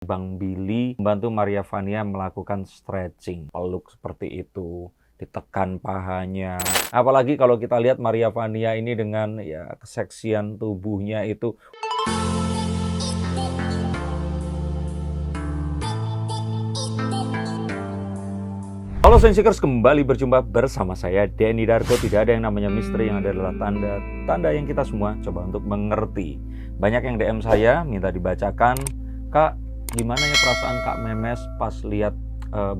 Bang Billy membantu Maria Vania melakukan stretching, peluk seperti itu, ditekan pahanya. Apalagi kalau kita lihat Maria Vania ini dengan ya keseksian tubuhnya itu. Halo Sensikers, kembali berjumpa bersama saya Denny Darko. Tidak ada yang namanya misteri, yang ada adalah tanda yang kita semua coba untuk mengerti. Banyak yang DM saya minta dibacakan, Kak, gimana ya perasaan Kak Memes pas lihat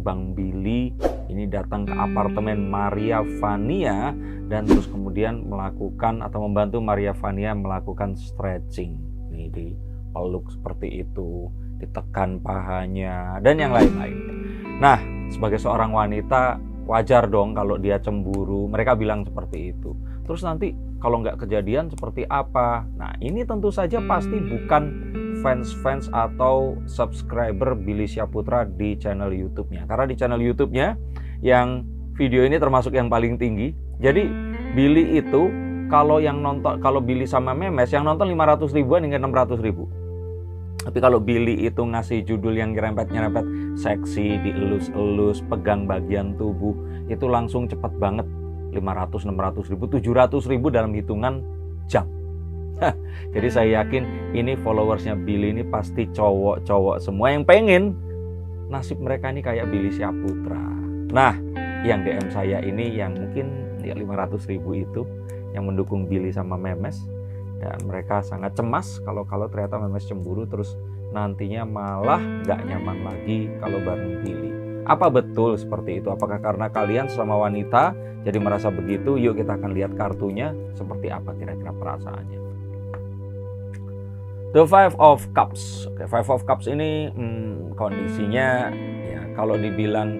Bang Billy ini datang ke apartemen Maria Vania dan terus kemudian melakukan atau membantu Maria Vania melakukan stretching. Nih, dipeluk seperti itu, ditekan pahanya dan yang lain-lain. Nah, sebagai seorang wanita wajar dong kalau dia cemburu. Mereka bilang seperti itu. Terus nanti kalau nggak kejadian seperti apa? Nah, ini tentu saja pasti bukan fans atau subscriber Billy Syahputra di channel YouTube-nya. Karena di channel YouTube-nya yang video ini termasuk yang paling tinggi. Jadi Billy itu kalau Billy sama Memes yang nonton 500 ribuan hingga 600 ribu. Tapi kalau Billy itu ngasih judul yang nyerempet-nyerempet, seksi, dielus-elus, pegang bagian tubuh, itu langsung cepet banget. 500, 600 ribu, 700 ribu dalam hitungan jam. Jadi saya yakin ini followersnya Billy ini pasti cowok-cowok semua yang pengen nasib mereka ini kayak Billy Syahputra. Nah, yang DM saya ini yang mungkin ya 500 ribu itu yang mendukung Billy sama Memes. Dan mereka sangat cemas kalau ternyata Memes cemburu terus nantinya malah nggak nyaman lagi kalau bareng Billy. Apa betul seperti itu? Apakah karena kalian sesama wanita jadi merasa begitu? Yuk kita akan lihat kartunya seperti apa kira-kira perasaannya. The Five of Cups. Oke, Five of Cups ini kondisinya ya kalau dibilang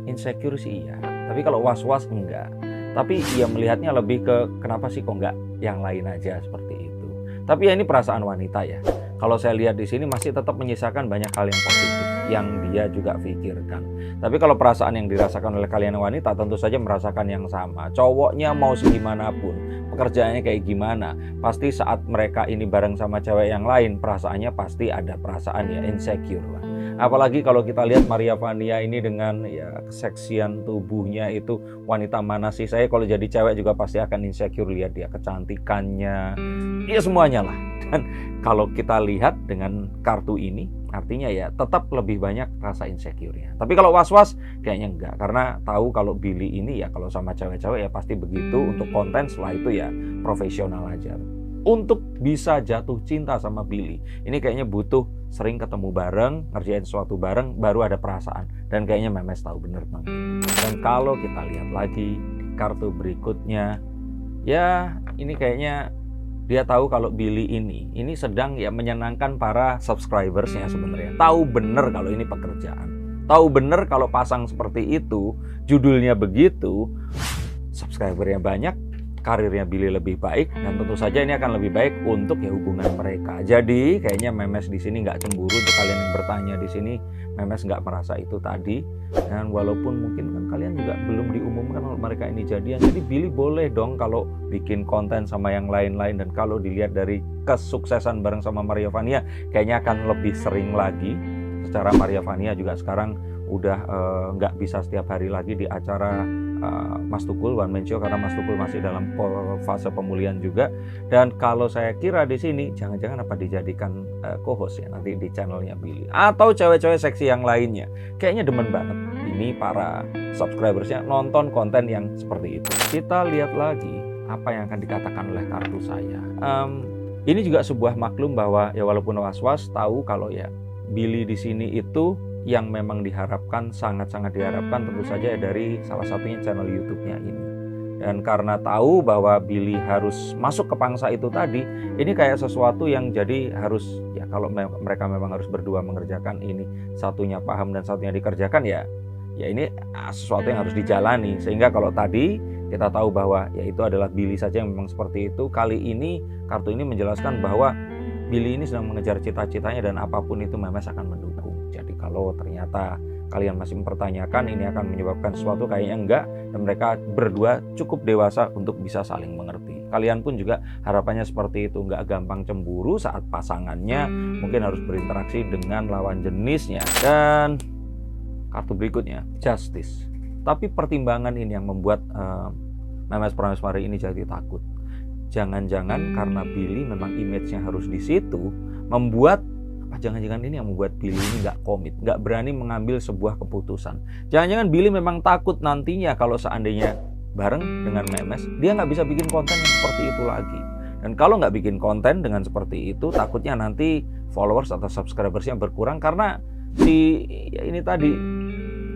insecure sih iya, tapi kalau was-was enggak. Tapi ia melihatnya lebih ke kenapa sih kok nggak yang lain aja seperti itu. Tapi ya ini perasaan wanita ya. Kalau saya lihat di sini masih tetap menyisakan banyak hal yang positif yang dia juga pikirkan. Tapi kalau perasaan yang dirasakan oleh kalian wanita tentu saja merasakan yang sama. Cowoknya mau segimanapun, pekerjaannya kayak gimana, pasti saat mereka ini bareng sama cewek yang lain perasaannya pasti ada perasaan ya insecure lah. Apalagi kalau kita lihat Maria Vania ini dengan ya keseksian tubuhnya itu, wanita mana sih? Saya kalau jadi cewek juga pasti akan insecure lihat dia kecantikannya, ya semuanya lah. Dan kalau kita lihat dengan kartu ini, artinya ya tetap lebih banyak rasa insecure-nya. Tapi kalau was-was kayaknya enggak, karena tahu kalau Billy ini ya kalau sama cewek-cewek ya pasti begitu. Untuk konten setelah itu ya profesional aja. Untuk bisa jatuh cinta sama Billy, ini kayaknya butuh sering ketemu bareng, ngerjain sesuatu bareng, baru ada perasaan. Dan kayaknya Memes tahu bener Bang. Dan kalau kita lihat lagi di kartu berikutnya, ya ini kayaknya dia tahu kalau Billy ini sedang ya menyenangkan para subscribersnya sebenarnya. Tahu bener kalau ini pekerjaan. Tahu bener kalau pasang seperti itu, judulnya begitu, subscribernya banyak, karirnya Billy lebih baik, dan tentu saja ini akan lebih baik untuk ya hubungan mereka. Jadi kayaknya Memes di sini nggak cemburu. Untuk kalian yang bertanya di sini, Memes nggak merasa itu tadi. Dan walaupun mungkin kan kalian juga belum diumumkan kalau mereka ini jadian, jadi Billy boleh dong kalau bikin konten sama yang lain-lain. Dan kalau dilihat dari kesuksesan bareng sama Maria Vania, kayaknya akan lebih sering lagi. Secara Maria Vania juga sekarang udah nggak bisa setiap hari lagi di acara Mas Tukul One Man Show, karena Mas Tukul masih dalam fase pemulihan juga. Dan kalau saya kira di sini jangan-jangan apa dijadikan co-host ya nanti di channelnya Billy atau cewek-cewek seksi yang lainnya. Kayaknya demen banget ini para subscribersnya nonton konten yang seperti itu. Kita lihat lagi apa yang akan dikatakan oleh kartu saya. Ini juga sebuah maklum bahwa ya walaupun was-was, tahu kalau ya Billy di sini itu yang memang diharapkan, sangat-sangat diharapkan tentu saja dari salah satunya channel YouTube-nya ini. Dan karena tahu bahwa Billy harus masuk ke pangsa itu tadi, ini kayak sesuatu yang jadi harus ya kalau mereka memang harus berdua mengerjakan ini, satunya paham dan satunya dikerjakan ya ini sesuatu yang harus dijalani. Sehingga kalau tadi kita tahu bahwa ya itu adalah Billy saja yang memang seperti itu, kali ini kartu ini menjelaskan bahwa Billy ini sedang mengejar cita-citanya dan apapun itu Memes akan mendukung. Jadi kalau ternyata kalian masih mempertanyakan ini akan menyebabkan sesuatu, kayaknya enggak. Dan mereka berdua cukup dewasa untuk bisa saling mengerti. Kalian pun juga harapannya seperti itu, nggak gampang cemburu saat pasangannya mungkin harus berinteraksi dengan lawan jenisnya. Dan kartu berikutnya, Justice. Tapi pertimbangan ini yang membuat Memes Prameswari ini jadi takut. Jangan-jangan karena Billy memang image-nya harus di situ, membuat jangan-jangan ini yang membuat Billy ini nggak komit, nggak berani mengambil sebuah keputusan. Jangan-jangan Billy memang takut nantinya kalau seandainya bareng dengan Memes, dia nggak bisa bikin konten yang seperti itu lagi. Dan kalau nggak bikin konten dengan seperti itu, takutnya nanti followers atau subscribersnya berkurang karena ini tadi,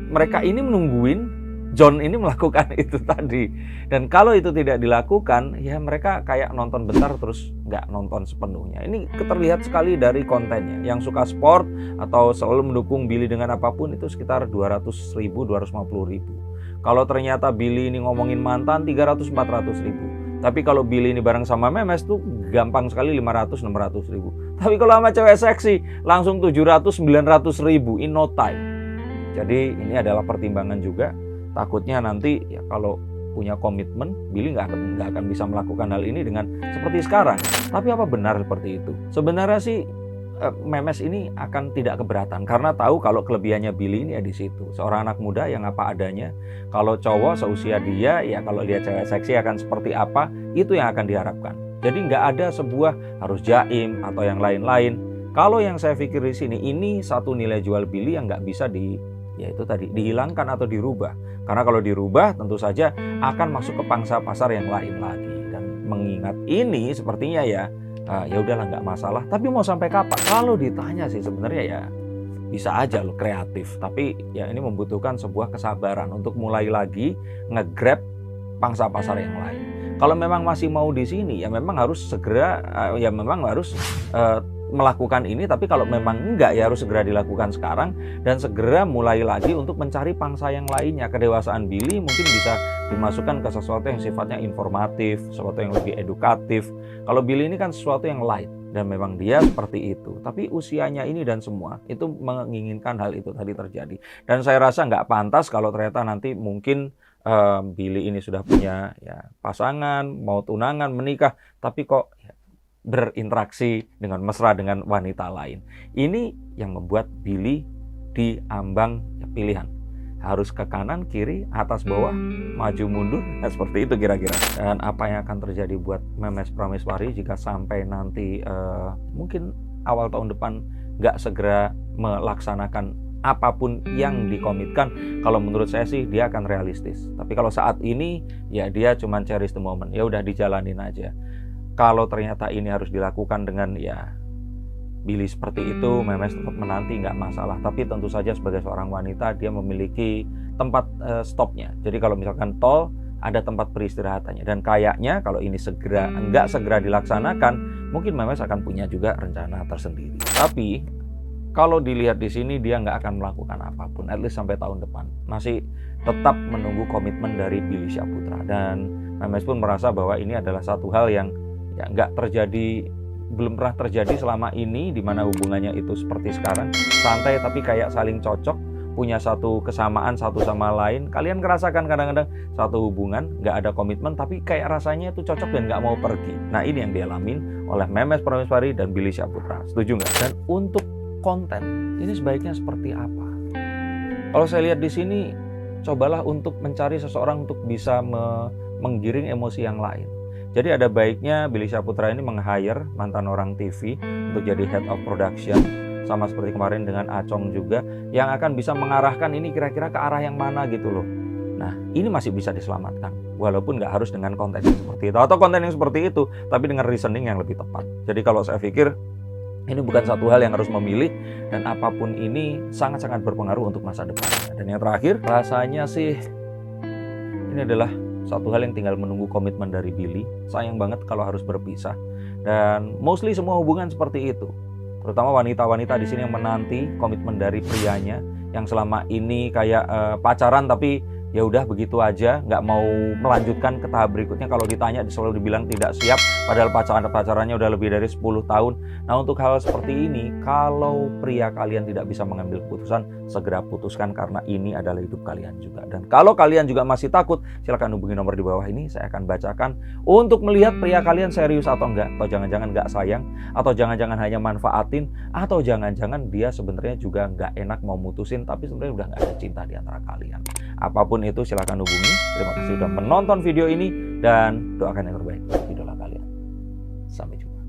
mereka ini menungguin John ini melakukan itu tadi. Dan kalau itu tidak dilakukan, ya mereka kayak nonton bentar terus nggak nonton sepenuhnya. Ini terlihat sekali dari kontennya. Yang suka sport atau selalu mendukung Billy dengan apapun itu sekitar 200.000, 250.000. Kalau ternyata Billy ini ngomongin mantan 300-400.000. Tapi kalau Billy ini bareng sama Memes tuh gampang sekali 500-600.000. Tapi kalau sama cewek seksi langsung 700-900.000 in no time. Jadi ini adalah pertimbangan juga. Takutnya nanti ya kalau punya komitmen, Billy nggak akan bisa melakukan hal ini dengan seperti sekarang. Tapi apa benar seperti itu? Sebenarnya sih Memes ini akan tidak keberatan karena tahu kalau kelebihannya Billy ini ya di situ. Seorang anak muda yang apa adanya. Kalau cowok seusia dia, ya kalau lihat cewek seksi akan seperti apa, itu yang akan diharapkan. Jadi nggak ada sebuah harus jaim atau yang lain-lain. Kalau yang saya pikir di sini, ini satu nilai jual Billy yang nggak bisa yaitu tadi dihilangkan atau dirubah. Karena kalau dirubah tentu saja akan masuk ke pangsa pasar yang lain lagi. Dan mengingat ini sepertinya ya udahlah nggak masalah. Tapi mau sampai kapan? Kalau ditanya sih sebenarnya ya bisa aja lo kreatif. Tapi ya ini membutuhkan sebuah kesabaran untuk mulai lagi nge-grab pangsa pasar yang lain. Kalau memang masih mau di sini ya memang harus segera melakukan ini, tapi kalau memang enggak ya harus segera dilakukan sekarang dan segera mulai lagi untuk mencari pangsa yang lainnya. Kedewasaan Billy mungkin bisa dimasukkan ke sesuatu yang sifatnya informatif, sesuatu yang lebih edukatif. Kalau Billy ini kan sesuatu yang light dan memang dia seperti itu. Tapi usianya ini dan semua itu menginginkan hal itu tadi terjadi. Dan saya rasa nggak pantas kalau ternyata nanti mungkin Billy ini sudah punya ya pasangan, mau tunangan, menikah, tapi kok berinteraksi dengan mesra dengan wanita lain. Ini yang membuat Billy diambang pilihan. Harus ke kanan, kiri, atas, bawah, maju, mundur, seperti itu kira-kira. Dan apa yang akan terjadi buat Memes Prameswari jika sampai nanti mungkin awal tahun depan nggak segera melaksanakan apapun yang dikomitkan. Kalau menurut saya sih dia akan realistis. Tapi kalau saat ini ya dia cuma cherish the moment. Ya udah dijalanin aja. Kalau ternyata ini harus dilakukan dengan ya Billy seperti itu, Memes tetap menanti nggak masalah. Tapi tentu saja sebagai seorang wanita dia memiliki tempat stopnya. Jadi kalau misalkan tol ada tempat peristirahatannya. Dan kayaknya kalau ini nggak segera dilaksanakan, mungkin Memes akan punya juga rencana tersendiri. Tapi kalau dilihat di sini dia nggak akan melakukan apapun, at least sampai tahun depan. Masih tetap menunggu komitmen dari Billy Syahputra. Dan Memes pun merasa bahwa ini adalah satu hal yang ya nggak terjadi, belum pernah terjadi selama ini, di mana hubungannya itu seperti sekarang, santai tapi kayak saling cocok, punya satu kesamaan satu sama lain. Kalian ngerasakan kadang-kadang satu hubungan nggak ada komitmen tapi kayak rasanya itu cocok dan nggak mau pergi. Nah ini yang dialamin oleh Memes Prameswari dan Billy Syahputra. Setuju nggak? Dan untuk konten ini sebaiknya seperti apa? Kalau saya lihat di sini, cobalah untuk mencari seseorang untuk bisa menggiring emosi yang lain. Jadi ada baiknya Billy Syahputra ini meng-hire mantan orang TV untuk jadi head of production, sama seperti kemarin dengan Acong juga, yang akan bisa mengarahkan ini kira-kira ke arah yang mana gitu loh. Nah ini masih bisa diselamatkan, walaupun nggak harus dengan konten yang seperti itu atau konten yang seperti itu, tapi dengan reasoning yang lebih tepat. Jadi kalau saya pikir ini bukan satu hal yang harus memilih, dan apapun ini sangat-sangat berpengaruh untuk masa depannya. Dan yang terakhir, rasanya sih ini adalah satu hal yang tinggal menunggu komitmen dari Billy. Sayang banget kalau harus berpisah. Dan mostly semua hubungan seperti itu. Terutama wanita-wanita di sini yang menanti komitmen dari prianya yang selama ini kayak pacaran tapi ya udah begitu aja, nggak mau melanjutkan ke tahap berikutnya. Kalau ditanya selalu dibilang tidak siap, padahal pacarannya udah lebih dari 10 tahun. Nah, untuk hal seperti ini, kalau pria kalian tidak bisa mengambil keputusan, segera putuskan karena ini adalah hidup kalian juga. Dan kalau kalian juga masih takut, silakan hubungi nomor di bawah ini, saya akan bacakan untuk melihat pria kalian serius atau enggak, atau jangan-jangan nggak sayang, atau jangan-jangan hanya manfaatin, atau jangan-jangan dia sebenarnya juga nggak enak mau mutusin, tapi sebenarnya udah nggak ada cinta di antara kalian. Apapun itu silahkan hubungi. Terima kasih sudah menonton video ini dan doakan yang terbaik untuk idola kalian. Sampai jumpa.